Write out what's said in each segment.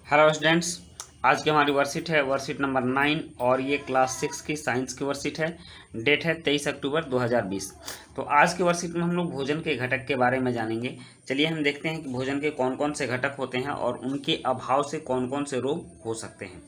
Hello students, आज की हमारी वर्कशीट है वर्कशीट नंबर 9 और ये क्लास 6 की साइंस की वर्कशीट है। डेट है 23 अक्टूबर 2020। तो आज की वर्कशीट में हम लोग भोजन के घटक के बारे में जानेंगे। चलिए हम देखते हैं कि भोजन के कौन कौन से घटक होते हैं और उनके अभाव से कौन कौन से रोग हो सकते हैं।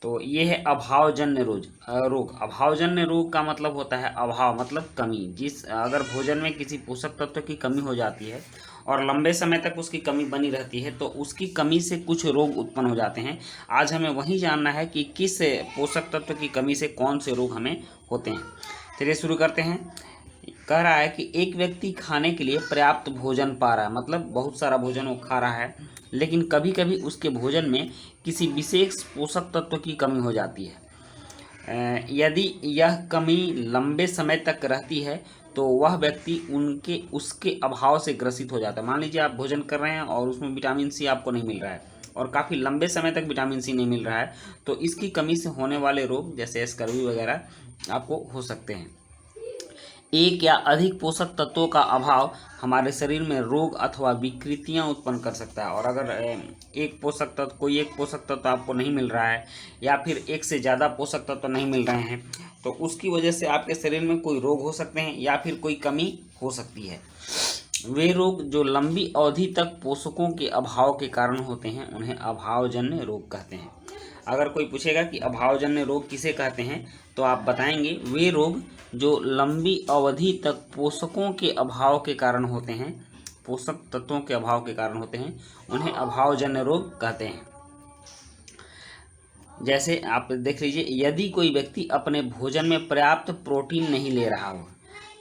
तो ये है अभावजन्य रोग। अभावजन्य रोग का मतलब होता है अभाव मतलब कमी। अगर भोजन में किसी पोषक तत्व की कमी हो जाती है और लंबे समय तक उसकी कमी बनी रहती है तो उसकी कमी से कुछ रोग उत्पन्न हो जाते हैं। आज हमें वही जानना है कि किस पोषक तत्व की कमी से कौन से रोग हमें होते हैं। चलिए शुरू करते हैं। कह रहा है कि एक व्यक्ति खाने के लिए पर्याप्त भोजन पा रहा है, मतलब बहुत सारा भोजन वो खा रहा है, लेकिन कभी कभी उसके भोजन में किसी विशेष पोषक तत्व की कमी हो जाती है। यदि यह कमी लंबे समय तक रहती है तो वह व्यक्ति उसके अभाव से ग्रसित हो जाता है। मान लीजिए आप भोजन कर रहे हैं और उसमें विटामिन सी आपको नहीं मिल रहा है और काफ़ी लंबे समय तक विटामिन सी नहीं मिल रहा है, तो इसकी कमी से होने वाले रोग जैसे स्कर्वी वगैरह आपको हो सकते हैं। एक या अधिक पोषक तत्वों का अभाव हमारे शरीर में रोग अथवा विकृतियां उत्पन्न कर सकता है। और अगर कोई एक पोषक तत्व आपको नहीं मिल रहा है या फिर एक से ज़्यादा पोषक तत्व नहीं मिल रहे हैं तो उसकी वजह से आपके शरीर में कोई रोग हो सकते हैं या फिर कोई कमी हो सकती है। वे रोग जो लंबी अवधि तक पोषकों के अभाव के कारण होते हैं उन्हें अभावजन्य रोग कहते हैं। अगर कोई पूछेगा कि अभावजन्य रोग किसे कहते हैं तो आप बताएंगे वे रोग जो लंबी अवधि तक पोषकों के अभाव के कारण होते हैं, पोषक तत्वों के अभाव के कारण होते हैं, उन्हें अभावजन्य रोग कहते हैं। जैसे आप देख लीजिए, यदि कोई व्यक्ति अपने भोजन में पर्याप्त प्रोटीन नहीं ले रहा हो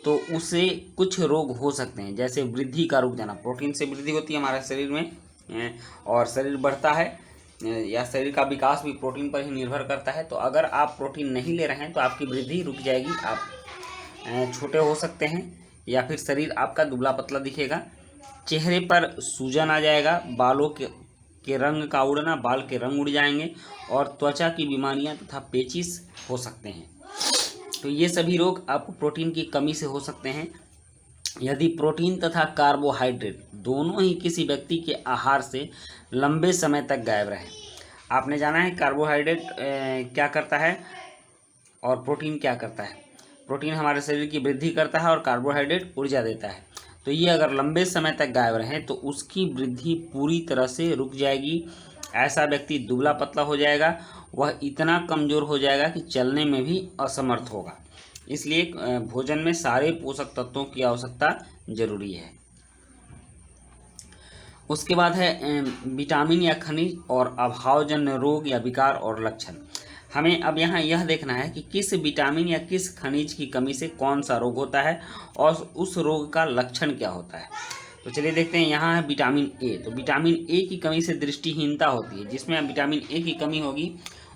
तो उसे कुछ रोग हो सकते हैं, जैसे वृद्धि का रुक जाना। प्रोटीन से वृद्धि होती है हमारे शरीर में और शरीर बढ़ता है या शरीर का विकास भी प्रोटीन पर ही निर्भर करता है। तो अगर आप प्रोटीन नहीं ले रहे हैं तो आपकी वृद्धि रुक जाएगी, आप छोटे हो सकते हैं या फिर शरीर आपका दुबला पतला दिखेगा, चेहरे पर सूजन आ जाएगा, बालों के रंग का उड़ना, बाल के रंग उड़ जाएंगे और त्वचा की बीमारियां तथा पेचिश हो सकते हैं। तो ये सभी रोग आपको प्रोटीन की कमी से हो सकते हैं। यदि प्रोटीन तथा कार्बोहाइड्रेट दोनों ही किसी व्यक्ति के आहार से लंबे समय तक गायब रहे। आपने जाना है कार्बोहाइड्रेट क्या करता है और प्रोटीन क्या करता है। प्रोटीन हमारे शरीर की वृद्धि करता है और कार्बोहाइड्रेट ऊर्जा देता है। तो ये अगर लंबे समय तक गायब रहे तो उसकी वृद्धि पूरी तरह से रुक जाएगी। ऐसा व्यक्ति दुबला पतला हो जाएगा, वह इतना कमज़ोर हो जाएगा कि चलने में भी असमर्थ होगा। इसलिए भोजन में सारे पोषक तत्वों की आवश्यकता जरूरी है। उसके बाद है विटामिन या खनिज और अभावजन्य रोग या विकार और लक्षण। हमें अब यहाँ यह देखना है कि किस विटामिन या किस खनिज की कमी से कौन सा रोग होता है और उस रोग का लक्षण क्या होता है। तो चलिए देखते हैं। यहाँ है विटामिन ए। तो विटामिन ए की कमी से दृष्टिहीनता होती है। जिसमें विटामिन ए की कमी होगी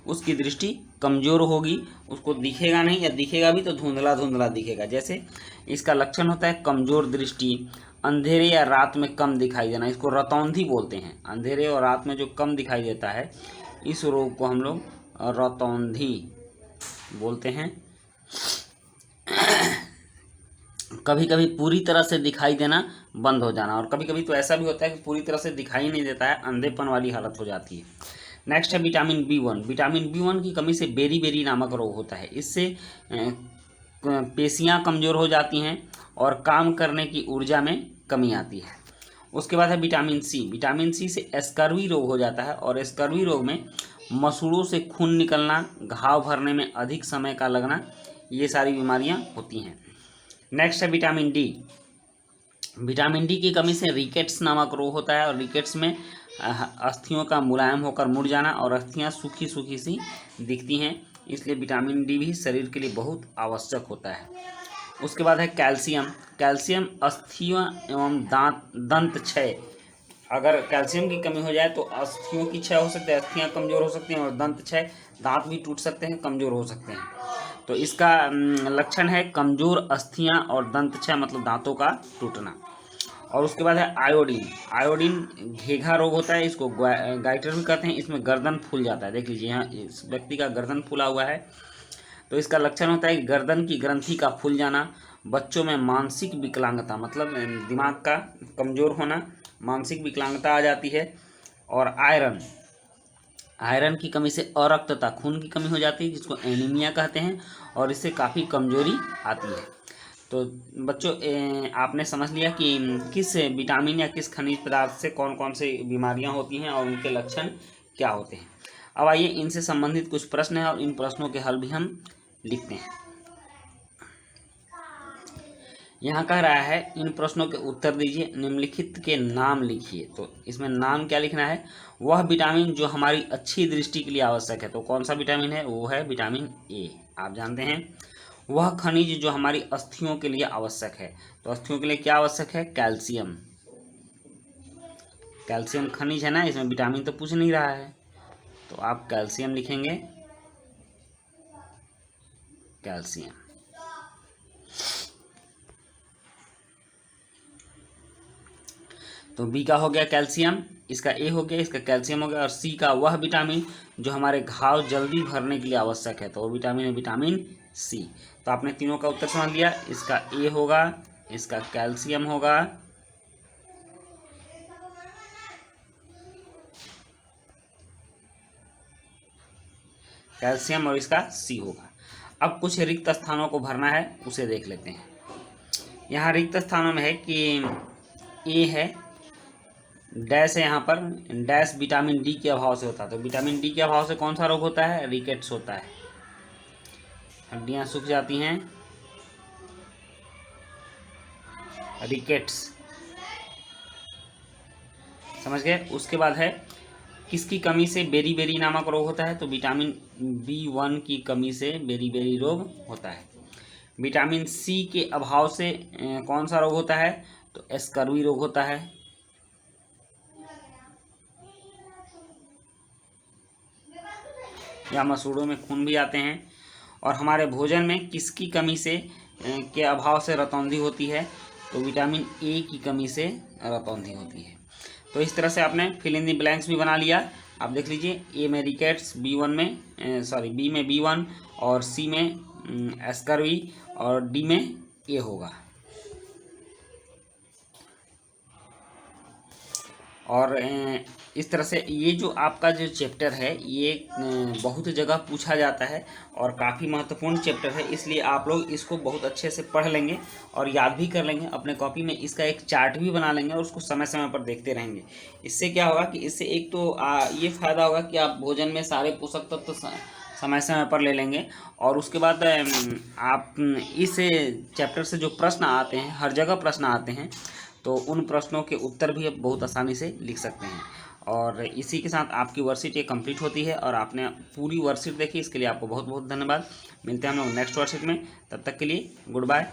उसकी दृष्टि कमज़ोर होगी, उसको दिखेगा नहीं या दिखेगा भी तो धुंधला धुंधला दिखेगा। जैसे इसका लक्षण होता है कमज़ोर दृष्टि, अंधेरे या रात में कम दिखाई देना, इसको रतौंधी बोलते हैं। अंधेरे और रात में जो कम दिखाई देता है इस रोग को हम लोग रतौंधी बोलते हैं। कभी कभी पूरी तरह से दिखाई देना बंद हो जाना और कभी कभी तो ऐसा भी होता है कि पूरी तरह से दिखाई नहीं देता है, अंधेपन वाली हालत हो जाती है। नेक्स्ट है विटामिन बी1। विटामिन बी1 की कमी से बेरी नामक रोग होता है। इससे पेशियां कमज़ोर हो जाती हैं और काम करने की ऊर्जा में कमी आती है। उसके बाद है विटामिन सी। विटामिन सी से स्कर्वी रोग हो जाता है और स्कर्वी रोग में मसूड़ों से खून निकलना, घाव भरने में अधिक समय का लगना, ये सारी बीमारियां होती हैं। नेक्स्ट है विटामिन डी। विटामिन डी की कमी से रिकेट्स नामक रोग होता है और रिकेट्स में अस्थियों का मुलायम होकर मुड़ जाना और अस्थियां सूखी सूखी सी दिखती हैं। इसलिए विटामिन डी भी शरीर के लिए बहुत आवश्यक होता है। उसके बाद है कैल्शियम। कैल्शियम अस्थियों एवं दंत क्षय। अगर कैल्शियम की कमी हो जाए तो अस्थियों की क्षय हो सकती है, अस्थियां कमज़ोर हो सकती हैं और दंत क्षय, दांत भी टूट सकते हैं, कमज़ोर हो सकते हैं। तो इसका लक्षण है कमज़ोर अस्थियां और दंत क्षय मतलब दांतों का टूटना। और उसके बाद है आयोडीन। आयोडीन घेघा रोग होता है, इसको गाइटर भी कहते हैं। इसमें गर्दन फूल जाता है। देख लीजिए यहाँ इस व्यक्ति का गर्दन फूला हुआ है। तो इसका लक्षण होता है कि गर्दन की ग्रंथि का फूल जाना, बच्चों में मानसिक विकलांगता मतलब दिमाग का कमज़ोर होना, मानसिक विकलांगता आ जाती है। और आयरन आयरन की कमी से अरक्तता, खून की कमी हो जाती है, जिसको एनीमिया कहते हैं, और इससे काफ़ी कमजोरी आती है। तो बच्चों आपने समझ लिया कि किस विटामिन या किस खनिज पदार्थ से कौन कौन सी बीमारियां होती हैं और उनके लक्षण क्या होते हैं। अब आइए इनसे संबंधित कुछ प्रश्न हैं और इन प्रश्नों के हल भी हम लिखते हैं। यहाँ कह रहा है इन प्रश्नों के उत्तर दीजिए, निम्नलिखित के नाम लिखिए। तो इसमें नाम क्या लिखना है? वह विटामिन जो हमारी अच्छी दृष्टि के लिए आवश्यक है। तो कौन सा विटामिन है? वो है विटामिन ए, आप जानते हैं। वह खनिज जो हमारी अस्थियों के लिए आवश्यक है। तो अस्थियों के लिए क्या आवश्यक है? कैल्शियम। कैल्शियम खनिज है ना, इसमें विटामिन तो पूछ नहीं रहा है, तो आप कैल्शियम लिखेंगे, कैल्शियम। तो बी का हो गया कैल्शियम, इसका ए हो गया, इसका कैल्शियम हो गया, और सी का वह विटामिन जो हमारे घाव जल्दी भरने के लिए आवश्यक है। तो वो विटामिन है विटामिन सी। तो आपने तीनों का उत्तर समझ लिया। इसका ए होगा, इसका कैल्शियम होगा, कैल्शियम, और इसका सी होगा। अब कुछ रिक्त स्थानों को भरना है, उसे देख लेते हैं। यहाँ रिक्त स्थानों में है कि ए है, डैश है, यहाँ पर डैश विटामिन डी के अभाव से होता है। तो विटामिन डी के अभाव से कौन सा रोग होता है? रिकेट्स होता है, हड्डियाँ सूख जाती हैं, रिकेट्स, समझ गए। उसके बाद है किसकी कमी से बेरी नामक रोग होता है? तो विटामिन B1 की कमी से बेरी रोग होता है। विटामिन सी के अभाव से कौन सा रोग होता है? तो स्कर्वी रोग होता है। या मसूड़ों में खून भी आते हैं। और हमारे भोजन में किसकी कमी से के अभाव से रतौंधी होती है? तो विटामिन ए की कमी से रतौंधी होती है। तो इस तरह से आपने फिल इन दी ब्लैंक्स भी बना लिया। आप देख लीजिए, ए में रिकेट्स, बी में B1, और सी में स्कर्वी, और डी में ए होगा। और इस तरह से ये जो आपका जो चैप्टर है ये बहुत जगह पूछा जाता है और काफ़ी महत्वपूर्ण चैप्टर है, इसलिए आप लोग इसको बहुत अच्छे से पढ़ लेंगे और याद भी कर लेंगे। अपने कॉपी में इसका एक चार्ट भी बना लेंगे और उसको समय समय पर देखते रहेंगे। इससे क्या होगा कि इससे एक तो ये फ़ायदा होगा कि आप भोजन में सारे पोषक तत्व समय समय पर ले लेंगे, और उसके बाद आप इस चैप्टर से जो प्रश्न आते हैं, हर जगह प्रश्न आते हैं, तो उन प्रश्नों के उत्तर भी आप बहुत आसानी से लिख सकते हैं। और इसी के साथ आपकी वर्कशीट ये कंप्लीट होती है और आपने पूरी वर्कशीट देखी, इसके लिए आपको बहुत बहुत धन्यवाद। मिलते हैं हम लोग नेक्स्ट वर्कशीट में, तब तक के लिए गुड बाय।